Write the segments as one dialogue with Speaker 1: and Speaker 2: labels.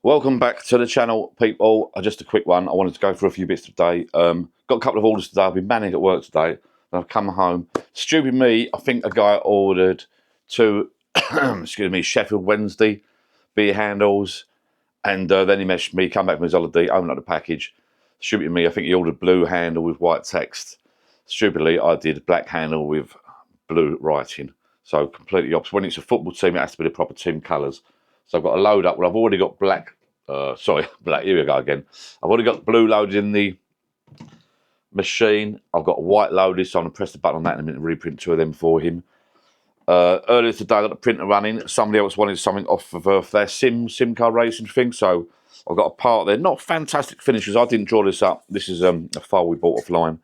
Speaker 1: Welcome back to the channel, people. Just a quick one. I wanted to go through a few bits today. Got a couple of orders today. I've been manning at work today. And I've come home. Stupid me, I think a guy ordered two, excuse me, Sheffield Wednesday beer handles. And then he messaged me, come back from his holiday, opened up the package. Stupid me, I think he ordered blue handle with white text. Stupidly, I did black handle with blue writing. So completely opposite. When it's a football team, it has to be the proper team colours. So I've got a load up. Well, I've already got black. Black. Here we go again. I've already got blue loaded in the machine. I've got white loaded, so I'm going to press the button on that in a minute and reprint two of them for him. Earlier today, I got the printer running. Somebody else wanted something off of their sim car racing thing, so I've got a part there. Not fantastic finishes. I didn't draw this up. This is a file we bought offline,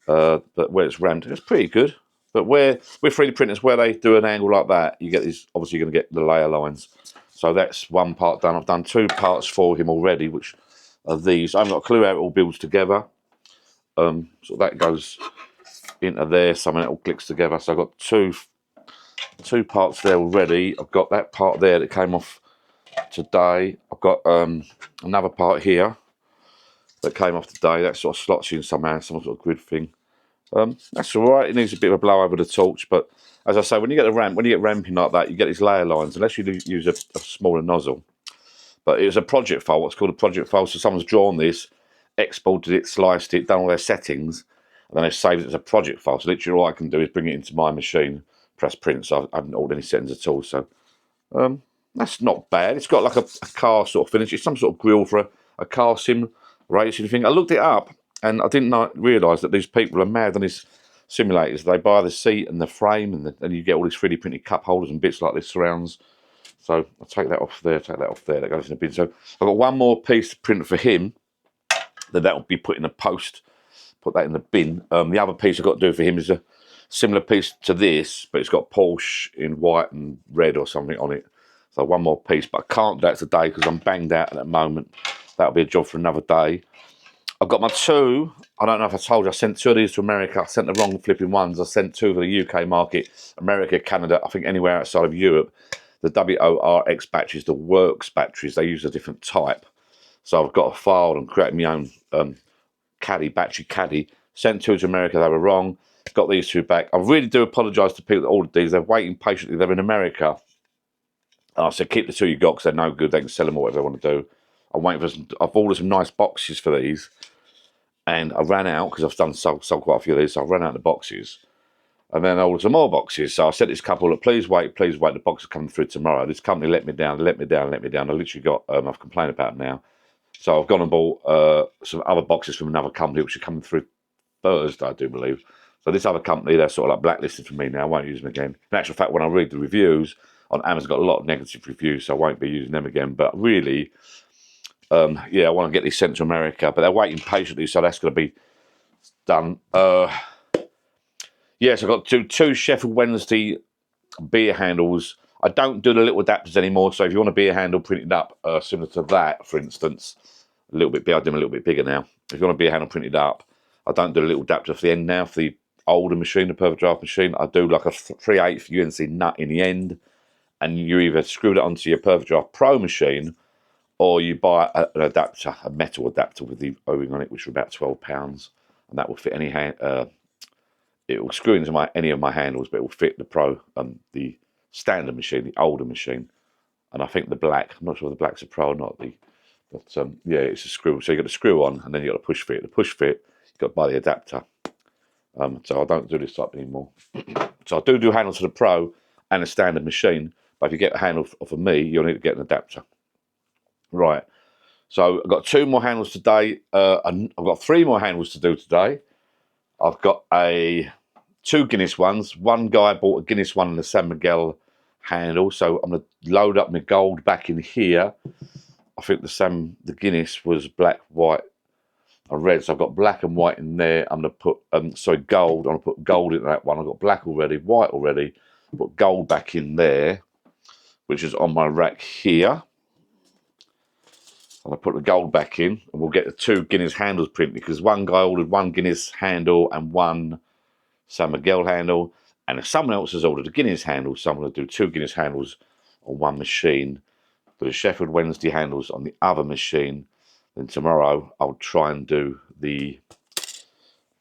Speaker 1: but where it's rammed, it's pretty good. But with 3D printers, where they do an angle like that, you get these. Obviously, you're going to get the layer lines. So that's one part done. I've done two parts for him already, which are these. I haven't got a clue how it all builds together. So that goes into there. Something that all clicks together. So I've got two parts there already. I've got that part there that came off today. I've got another part here that came off today. That sort of slots in somehow, some sort of grid thing. That's all right. It needs a bit of a blow over the torch, but as I say, when you get ramping like that, you get these layer lines, unless you use a smaller nozzle. But it was a project file, what's called a project file. So someone's drawn this, exported it, sliced it, done all their settings, and then they've saved it as a project file. So literally all I can do is bring it into my machine, press print. So I haven't ordered any settings at all. So that's not bad. It's got like a car sort of finish. It's some sort of grill for a car sim racing thing. I looked it up. And I didn't realise that these people are mad on these simulators. They buy the seat and the frame, and you get all these 3D printed cup holders and bits like this, surrounds. So I'll take that off there, take that off there. That goes in the bin. So I've got one more piece to print for him. That will be put in the post. Put that in the bin. The other piece I've got to do for him is a similar piece to this, but it's got Porsche in white and red or something on it. So one more piece, but I can't do that today because I'm banged out at the moment. That'll be a job for another day. I've got my two. I don't know if I told you, I sent two of these to America. I sent the wrong flipping ones. I sent two for the UK market, America, Canada, I think anywhere outside of Europe. The WORX batteries, the Works batteries, they use a different type. So I've got a file and created my own battery caddy. Sent two to America, they were wrong. Got these two back. I really do apologise to people that ordered these. They're waiting patiently. They're in America. And I said, keep the two you got because they're no good. They can sell them or whatever they want to do. I'm waiting for some. I've ordered some nice boxes for these. And I ran out because I've sold quite a few of these, so I ran out of the boxes. And then I ordered some more boxes. So I said to this couple, look, please wait, the box is coming through tomorrow. This company let me down. I literally got, I've complained about them now. So I've gone and bought some other boxes from another company, which are coming through Thursday, I do believe. So this other company, they're sort of like blacklisted for me now. I won't use them again. In actual fact, when I read the reviews on Amazon, got a lot of negative reviews, so I won't be using them again. But really, I want to get these sent to America, but they're waiting patiently, so that's going to be done. Yes, I've got two Sheffield Wednesday beer handles. I don't do the little adapters anymore, so if you want a beer handle printed up, similar to that, for instance, a little bit bigger, I'll do them a little bit bigger now. If you want a beer handle printed up, I don't do a little adapter for the end now, for the older machine, the Perfect Draft machine. I do like a 3/8 UNC nut in the end, and you either screw that onto your Perfect Draft Pro machine, or you buy an adapter, a metal adapter with the O-ring on it, which is about £12, and that will fit any hand. It will screw into any of my handles, but it will fit the Pro, the standard machine, the older machine, and I think the black. I'm not sure if the black's a Pro or not. But it's a screw. So you got the screw on, and then you got a push fit. The push fit, you got to buy the adapter. So I don't do this type anymore. So I do handles for the Pro and a standard machine, but if you get a handle off of me, you'll need to get an adapter. Right, so I've got two more handles today. I've got three more handles to do today. I've got two Guinness ones. One guy bought a Guinness one and a San Miguel handle, so I'm going to load up my gold back in here. I think the Guinness was black, white, and red, so I've got black and white in there. I'm going to put gold. I'm going to put gold in that one. I've got black already, white already. Put gold back in there, which is on my rack here. And I put the gold back in, and we'll get the two Guinness handles printed, because one guy ordered one Guinness handle and one San Miguel handle, and if someone else has ordered a Guinness handle, so I'm going to do two Guinness handles on one machine. for the Sheffield Wednesday handles on the other machine. Then tomorrow I'll try and do the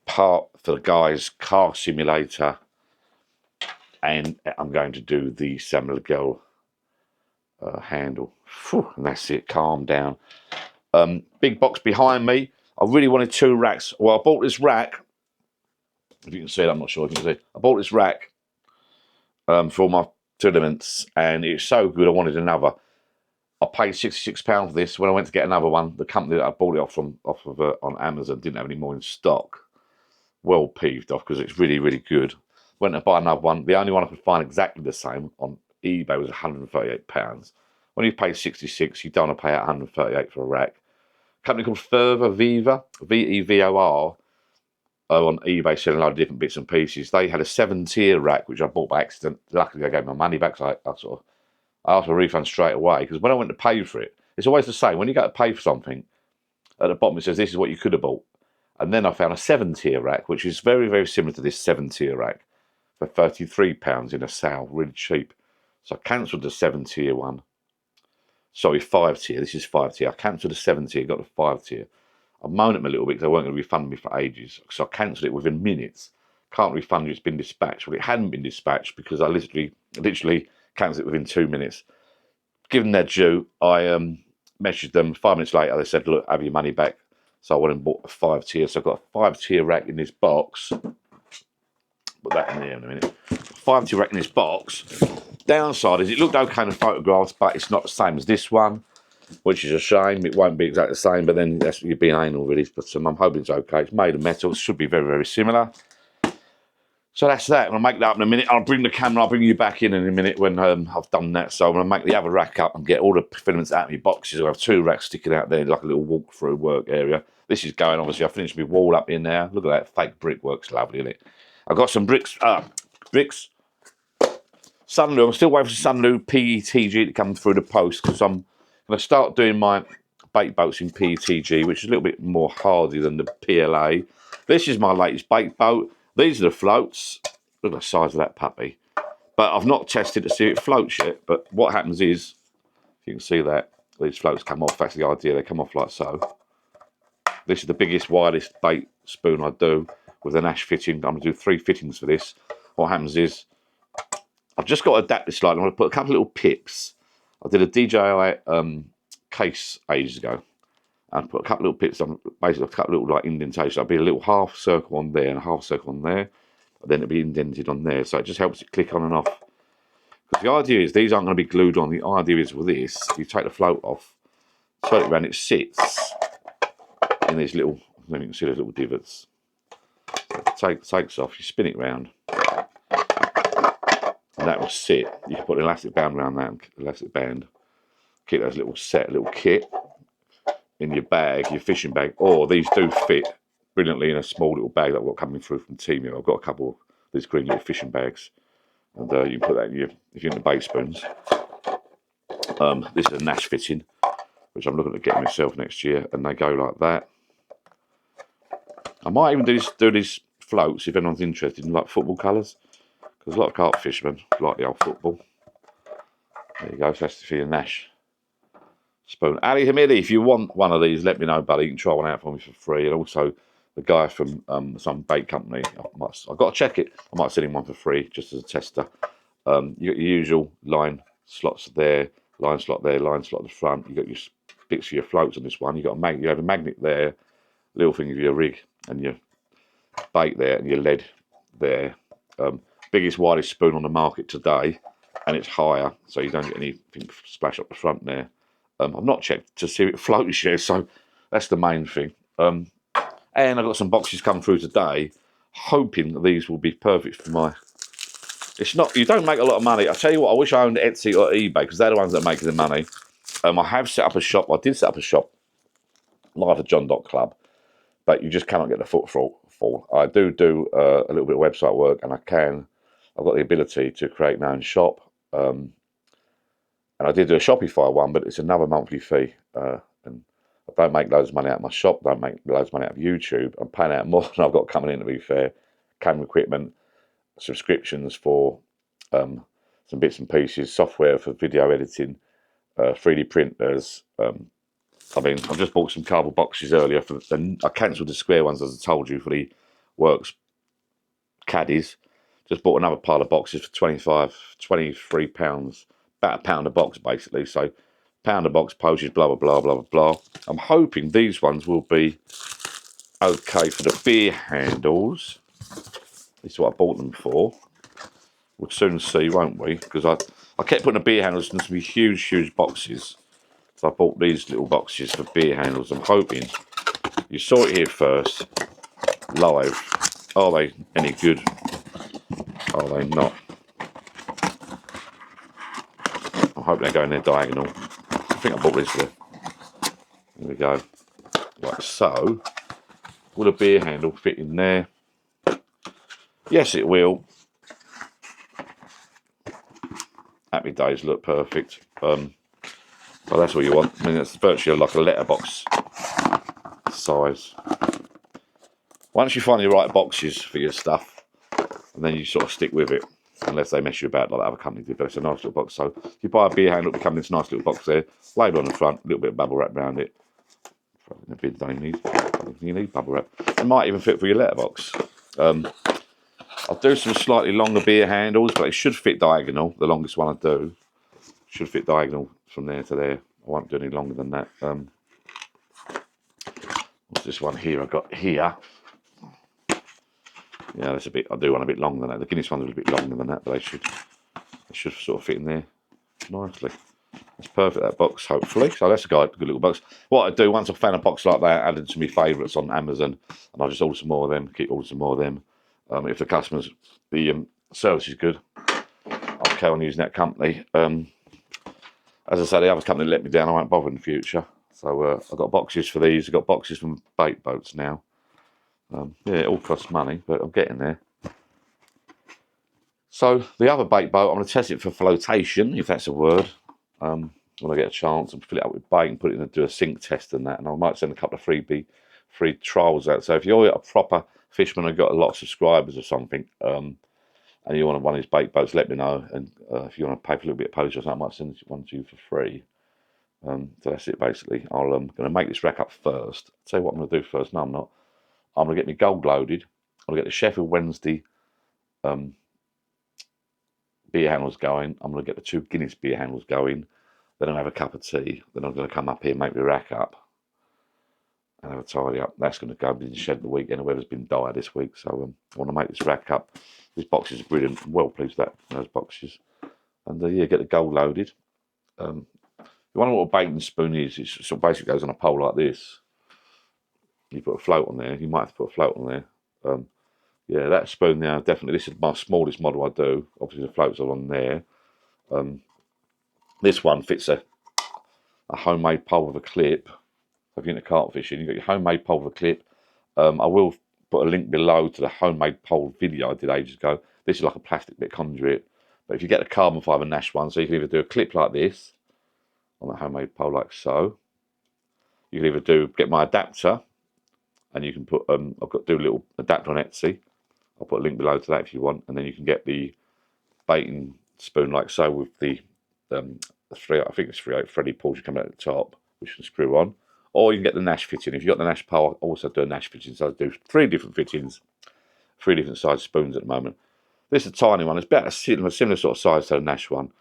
Speaker 1: part for the guys' car simulator, and I'm going to do the San Miguel handle. Whew, and that's it, calm down. Big box behind me. I really wanted 2 racks. Well, I bought this rack. If you can see it, I'm not sure if you can see it. I bought this rack for all my tournaments, and it's so good I wanted another. I paid £66 for this. When I went to get another one, the company that I bought it off of on Amazon didn't have any more in stock. Well peeved off, because it's really, really good. Went to buy another one. The only one I could find exactly the same on eBay was £138. When you pay 66, you don't want to pay out 138 for a rack. A company called Further Viva, Vevor, on eBay, selling a lot of different bits and pieces. They had a 7-tier rack, which I bought by accident. Luckily, I gave my money back, so I asked for a refund straight away. Because when I went to pay for it, it's always the same. When you go to pay for something, at the bottom it says, this is what you could have bought. And then I found a 7-tier rack, which is very, very similar to this 7-tier rack, for £33 in a sale, really cheap. So I cancelled the 7-tier one. Sorry, 5-tier. This is 5-tier. I cancelled the 7-tier, got the 5-tier. I moaned at them a little bit because they weren't going to refund me for ages. So I cancelled it within minutes. Can't refund you, it's been dispatched. Well, it hadn't been dispatched because I literally cancelled it within 2 minutes. Given their due, I messaged them 5 minutes later. They said, look, have your money back. So I went and bought a 5-tier. So I've got a 5-tier rack in this box. Put that in there in a minute. 5-tier rack in this box. Downside is it looked okay in the photographs, but it's not the same as this one, which is a shame. It won't be exactly the same, but then that's you're being anal really. But I'm hoping it's okay. It's made of metal. It should be very, very similar. So that's that. I'm going to make that up in a minute. I'll bring the camera. I'll bring you back in a minute when I've done that. So I'm going to make the other rack up and get all the filaments out of my boxes. I'll have 2 racks sticking out there, like a little walk-through work area. This is going, obviously. I finished my wall up in there. Look at that. Fake brick works lovely, isn't it? I've got some bricks. Sunloo. I'm still waiting for Sunloo PETG to come through the post, because I'm going to start doing my bait boats in PETG, which is a little bit more hardy than the PLA. This is my latest bait boat. These are the floats. Look at the size of that puppy. But I've not tested to see if it floats yet. But what happens is, if you can see that, these floats come off. That's the idea. They come off like so. This is the biggest, widest bait spoon I do with an ash fitting. I'm going to do 3 fittings for this. What happens is, I've just got to adapt this slightly. I'm going to put a couple of little pips. I did a DJI case ages ago. And put a couple of little pips on, basically a couple of little like indentations. I'll be a little half circle on there and a half circle on there. And then it'll be indented on there. So it just helps it click on and off. Because the idea is these aren't going to be glued on. The idea is with this, you take the float off, turn it around, it sits in these little, then you can see those little divots. So it takes off, you spin it round. And that will sit. You can put an elastic band around that, elastic band. Keep those little kit in your bag, your fishing bag, or these do fit brilliantly in a small little bag that I've got coming through from Temu. I've got a couple of these green little fishing bags, and you can put that in your, if you're into bait spoons. This is a Nash fitting, which I'm looking at getting myself next year, and they go like that. I might even do these floats if anyone's interested in like football colours, because a lot of carp fishermen like the old football. There you go, so that's for your Nash spoon. Ali Hamidi, if you want one of these, let me know, buddy. You can try one out for me for free. And also, the guy from some bait company, I've got to check it. I might send him one for free, just as a tester. You got your usual line slots there, line slot there, line slot at the front. You got your bits for your floats on this one. You have a magnet there, little thing of your rig, and your bait there, and your lead there. Biggest, widest spoon on the market today, and it's higher, so you don't get anything splash up the front there. I've not checked to see if it floats yet, so that's the main thing. And I've got some boxes come through today, hoping that these will be perfect for my... It's not, you don't make a lot of money. I tell you what, I wish I owned Etsy or eBay, because they're the ones that are making the money. I have set up a shop. I did set up a shop, like the John Dock Club, but you just cannot get the footfall. I do a little bit of website work, and I've got the ability to create my own shop. And I did do a Shopify one, but it's another monthly fee. And I don't make loads of money out of my shop, don't make loads of money out of YouTube. I'm paying out more than I've got coming in, to be fair. Camera equipment, subscriptions for some bits and pieces, software for video editing, 3D printers. I mean, I've just bought some cardboard boxes earlier. I cancelled the square ones, as I told you, for the Works caddies. Just bought another pile of boxes for £23, about £1 a box, basically. So, £1 a box, postage, blah, blah, blah, blah, blah. I'm hoping these ones will be okay for the beer handles. This is what I bought them for. We'll soon see, won't we? Because I kept putting the beer handles in some huge, huge boxes. So I bought these little boxes for beer handles. I'm hoping you saw it here first, live. Are they any good? Are they not? I'm hoping they go in there diagonal. I think I bought these there. There we go. Like so. Will a beer handle fit in there? Yes, it will. Happy days, look perfect. Well, that's what you want. I mean, it's virtually like a letterbox size. Once you find the right boxes for your stuff, and then you sort of stick with it, unless they mess you about like that other company did. But it's a nice little box. So if you buy a beer handle, it'll come in this nice little box there, label on the front, a little bit of bubble wrap around it. Throw it in the bin, don't need. You need bubble wrap. It might even fit for your letterbox. I'll do some slightly longer beer handles, but it should fit diagonal. The longest one I do should fit diagonal from there to there. I won't do any longer than that. What's this one here? I got here. Yeah, that's a bit. I do want a bit longer than that. The Guinness one's a little bit longer than that, but they should sort of fit in there nicely. That's perfect, that box, hopefully. So that's a good little box. What I do once I've found a box like that, add it to my favourites on Amazon, and I'll just order some more of them. Keep ordering some more of them. If the customers, the service is good, I'll carry on using that company. As I say, the other company let me down. I won't bother in the future. So I've got boxes for these. I've got boxes from bait boats now. Yeah, it all costs money, but I'm getting there. So the other bait boat, I'm going to test it for flotation, if that's a word. When I get a chance, and fill it up with bait and put it in and do a sink test and that. And I might send a couple of free trials out. So if you're a proper fisherman and got a lot of subscribers or something, and you want one of these bait boats, let me know. And if you want to pay for a little bit of postage or something, I might send one to you for free. So that's it basically. I'm going to make this rack up first. I'll tell you what I'm going to do first. No, I'm not. I'm going to get my gold loaded. I'm going to get the Sheffield Wednesday beer handles going. I'm going to get the 2 Guinness beer handles going. Then I'll have a cup of tea. Then I'm going to come up here and make my rack up and have a tidy up. That's going to go in the shed the weekend. The weather's been dire this week, so I want to make this rack up. These boxes are brilliant. I'm well pleased with that, those boxes. And yeah, get the gold loaded. You wonder what a baiting spoon is. It sort of basically goes on a pole like this. You put a float on there. You might have to put a float on there. Yeah, that spoon there, definitely. This is my smallest model I do. Obviously, the floats are on there. This one fits a homemade pole with a clip. If you're into carp fishing, you've got your homemade pole with a clip. I will put a link below to the homemade pole video I did ages ago. This is like a plastic bit conduit. But if you get a carbon fibre Nash one, so you can either do a clip like this on a homemade pole like so. You can either get my adapter, and you can put I've got to do a little adapter on Etsy. I'll put a link below to that if you want, and then you can get the baiting spoon like so with the I think it's 3/8 threaded pulls you come out at the top, which you can screw on, or you can get the Nash fitting. If you've got the Nash pole, I also do a Nash fitting, so I do 3 different fittings, 3 different size spoons at the moment. This is a tiny one. It's about a similar sort of size to the Nash one.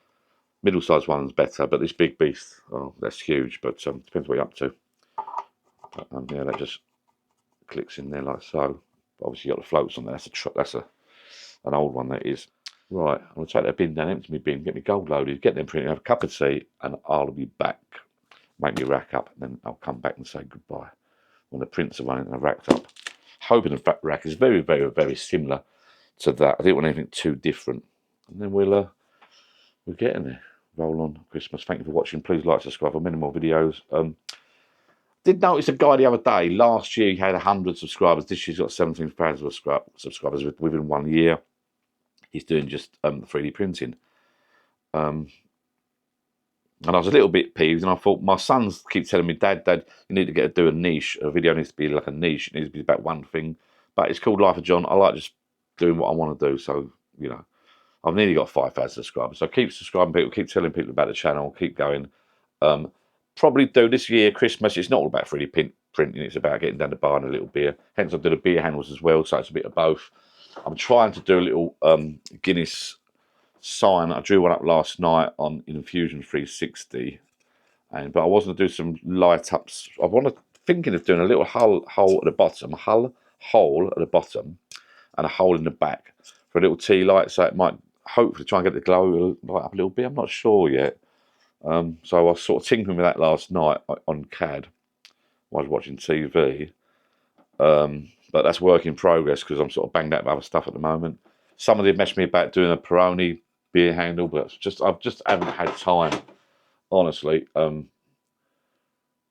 Speaker 1: Middle-sized one's better, but this big beast, oh, that's huge. But depends what you're up to. But, yeah, that just clicks in there like so. But obviously, you got the floats on there. That's an old one. That is. Right, I'm going to take that bin down, empty my bin, get my gold loaded, get them printed, have a cup of tea, and I'll be back. Make me rack up, and then I'll come back and say goodbye when the prints are running and I've racked up. Hoping the rack is very, very, very similar to that. I didn't want anything too different. And then we're getting there. Roll on Christmas. Thank you for watching. Please like, subscribe for many more videos. Did notice a guy the other day. Last year he had 100 subscribers. This year's got 17,000 subscribers within 1 year. He's doing just 3D printing. And I was a little bit peeved, and I thought, my sons keep telling me, Dad, you need to do a niche. A video needs to be like a niche. It needs to be about one thing. But it's called Life of John. I like just doing what I want to do. So, you know, I've nearly got 5,000 subscribers. So keep subscribing people, keep telling people about the channel, keep going. Probably do this year, Christmas. It's not all about 3D printing, it's about getting down to buying a little beer. Hence, I do the beer handles as well, so it's a bit of both. I'm trying to do a little Guinness sign. I drew one up last night on Infusion 360, but I was going to do some light ups. Thinking of doing a little hole at the bottom, hole at the bottom, and a hole in the back for a little tea light, so it might hopefully try and get the glow light up a little bit. I'm not sure yet. So I was sort of tinkering with that last night on CAD while I was watching TV. But that's work in progress because I'm sort of banged out with other stuff at the moment. Somebody messaged me about doing a Peroni beer handle, but I just haven't had time, honestly. If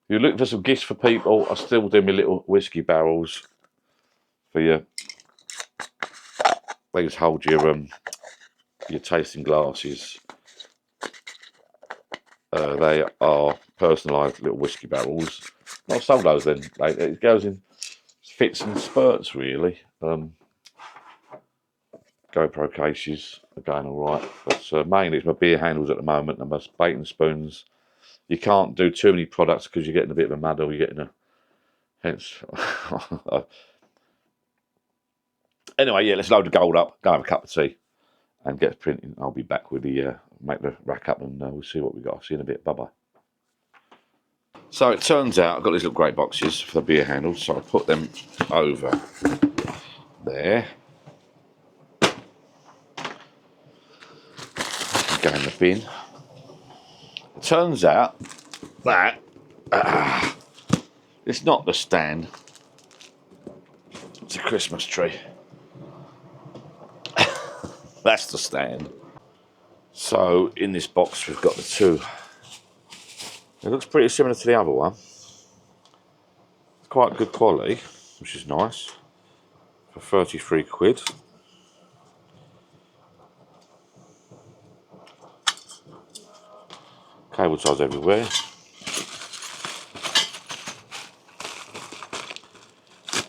Speaker 1: you're looking for some gifts for people, I still do my little whiskey barrels for you. They just hold your tasting glasses. They are personalised little whiskey barrels. I've sold those then. It goes in fits and spurts really. GoPro cases are going all right, but mainly it's my beer handles at the moment and my bait spoons. You can't do too many products because you're getting a bit of a muddle. You're getting hence. Anyway, yeah, let's load the gold up, go have a cup of tea, and get printing. I'll be back with make the rack up, and we'll see what we got. I'll see you in a bit. Bye bye. So it turns out I've got these little grey boxes for the beer handles, so I put them over there. Go in the bin. It turns out that it's not the stand, it's a Christmas tree. That's the stand. So in this box we've got the two. It looks pretty similar to the other one. It's quite good quality, which is nice, for 33 quid. Cable ties everywhere.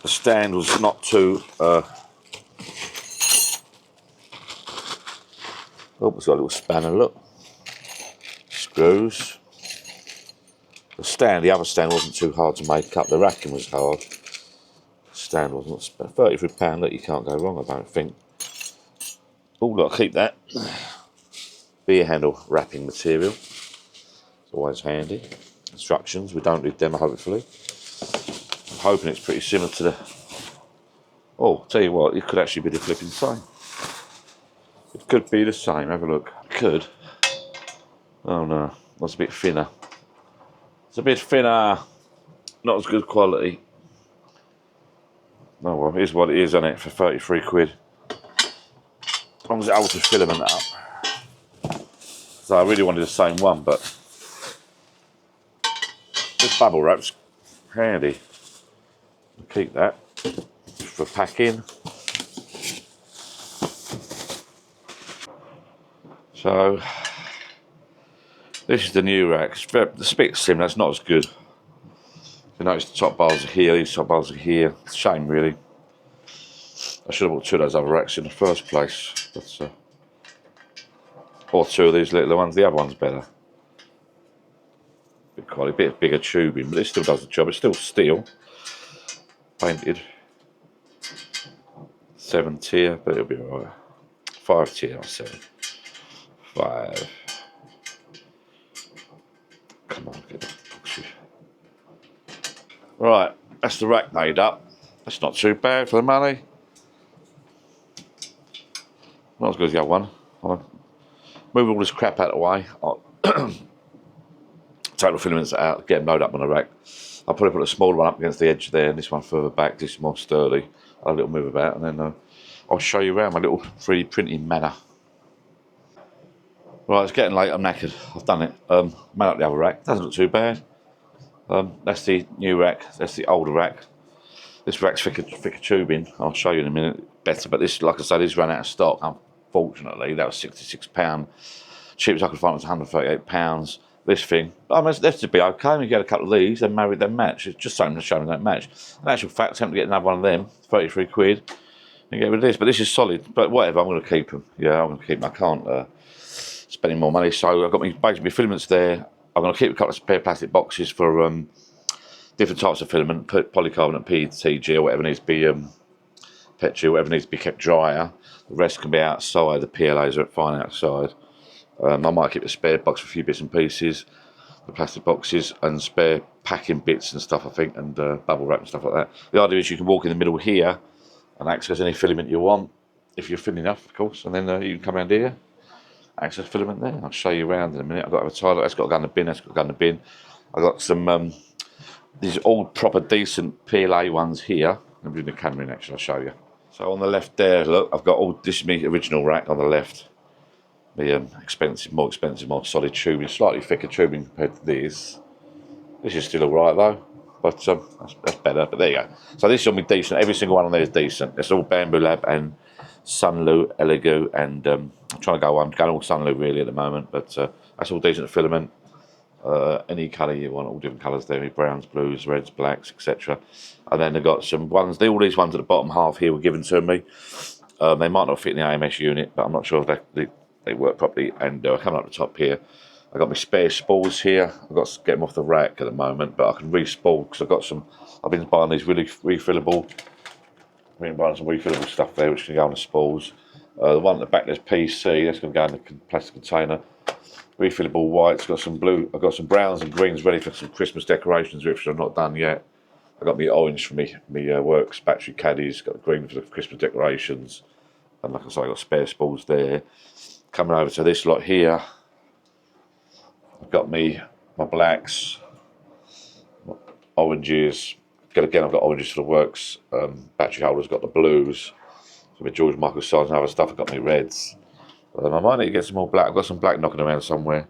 Speaker 1: The stand was not too oh, it's got a little spanner, look. Screws. The other stand wasn't too hard to make up. The racking was hard. The stand wasn't. £33, look, you can't go wrong, I don't think. Oh, look, keep that. Beer handle wrapping material. It's always handy. Instructions, we don't need them, hopefully. I'm hoping it's pretty similar to the... Oh, tell you what, it could actually be the flipping same. It could be the same, have a look. It could. Oh no, that's a bit thinner. It's a bit thinner. Not as good quality. Oh well, here's what it is, isn't it, for 33 quid. As long as it holds the filament up. So I really wanted the same one, but this bubble wrap's handy. I'll keep that for packing. So this is the new rack. It's a bit similar, it's not as good. You notice the top bars are here, these top bars are here. It's a shame really. I should have bought two of those other racks in the first place. But, or two of these little ones, the other one's better. A bit bigger tubing, but it still does the job. It's still steel. Painted. 7 tier, but it'll be alright. 5 tier, not 7. 5. Come on, get the boxes. Right, that's the rack made up. That's not too bad for the money. Not as good as the other one. I'll move all this crap out of the way. Take the filaments out, get them loaded up on the rack. I'll probably put a smaller one up against the edge there and this one further back. This is more sturdy. I'll have a little move about and then I'll show you around my little 3D printing manor. Right, it's getting late, I'm knackered. I've done it. Made up the other rack. Doesn't look too bad. That's the new rack. That's the older rack. This rack's thicker tubing. I'll show you in a minute better. But this, like I say, this ran out of stock. Unfortunately, that was £66. Cheapest I could find was £138. This thing, I mean, that's to be okay. We get a couple of these, then married, then match. It's just something to show me that match. In actual fact, attempt to get another one of them, 33 quid, and get rid of this. But this is solid. But whatever, I'm going to keep them. Yeah, I'm going to keep them. I can't spend any more money. So I've got basically my filaments there. I'm going to keep a couple of spare plastic boxes for different types of filament, polycarbonate, PETG, or whatever needs to be, PETG, whatever needs to be kept drier. The rest can be outside. The PLAs are fine outside. I might keep a spare box for a few bits and pieces, the plastic boxes, and spare packing bits and stuff, I think, and bubble wrap and stuff like that. The idea is you can walk in the middle here and access any filament you want, if you're thin enough, of course, and then you can come around here, access filament there. I'll show you around in a minute. I've got to have a tiler, that's got to go in the bin, that's got to go in the bin. I've got some, these old proper decent PLA ones here. I'll bring the camera in actually, I'll show you. So on the left there, look, I've got all, this is my original rack on the left. The more expensive, more solid tubing, slightly thicker tubing compared to this. This is still alright though, but that's better, but there you go. So this will be decent, every single one on there is decent. It's all Bambu Lab and Sunlu, Elegoo, and I'm trying to go on, going all Sunlu really at the moment, but that's all decent filament. Any colour you want, all different colours there, browns, blues, reds, blacks, etc. And then they've got some ones, all these ones at the bottom half here were given to me. They might not fit in the AMS unit, but I'm not sure if they work properly. And coming up the top here, I've got my spare spools here. I've got to get them off the rack at the moment, but I can re-spool because I've been buying these really refillable stuff there which can go on the spools. The one at the back there's PC, that's going to go in the plastic container. Refillable whites, got some blue, I've got some browns and greens ready for some Christmas decorations which are not done yet. I've got my orange for me works, battery caddies, got the green for the Christmas decorations, and like I say, I've got spare spools there. Coming over to this lot here, I've got my blacks, my oranges, again I've got oranges for the works, battery holders, got the blues, so my George Michael size and other stuff, I've got my reds. I might need to get some more black. I've got some black knocking around somewhere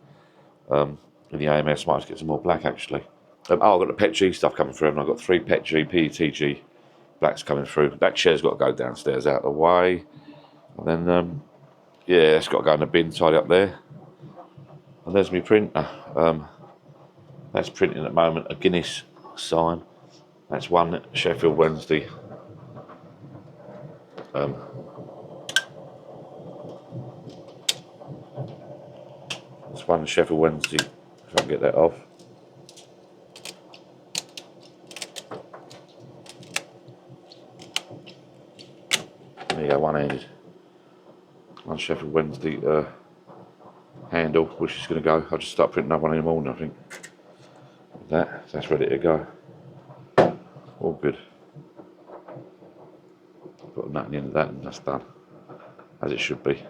Speaker 1: in the AMS. Might have to get some more black actually. I've got the PETG stuff coming through, and I've got 3 PETG, PETG blacks coming through. That chair's got to go downstairs out of the way. And then, yeah, it's got to go in the bin, tidy up there. And there's my printer. That's printing at the moment, a Guinness sign. That's one Sheffield Wednesday. That's one Sheffield Wednesday, if I can get that off. There you go, one-handed. One Sheffield Wednesday handle, which is going to go. I'll just start printing another one in the morning, I think. That's ready to go. All good. Put a nut in the end of that and that's done. As it should be.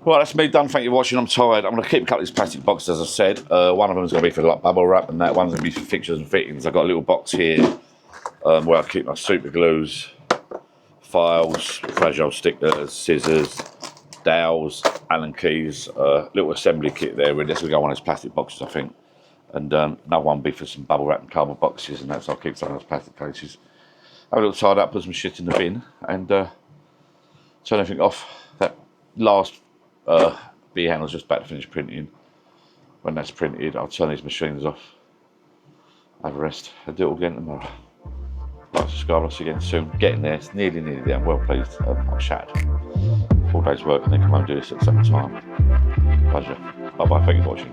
Speaker 1: Well, that's me done. Thank you for watching. I'm tired. I'm going to keep a couple of these plastic boxes, as I said. One of them is going to be for like bubble wrap, and that one's going to be for fixtures and fittings. I've got a little box here where I keep my super glues, files, fragile stickers, scissors, dowels, Allen keys, little assembly kit there. Really, this will go on as plastic boxes, I think. And another one will be for some bubble wrap and cardboard boxes, and that's I'll keep some of those plastic cases. Have a little tied up, put some shit in the bin, and turn everything off. That last B handle's just about to finish printing. When that's printed, I'll turn these machines off, have a rest, I'll do it all again tomorrow. Like, subscribe, I'll see you again soon. Getting there, it's nearly there, I'm well pleased. I'm shattered. 4 days work and then come home and do this at the same time. Pleasure. Bye bye, thank you for watching.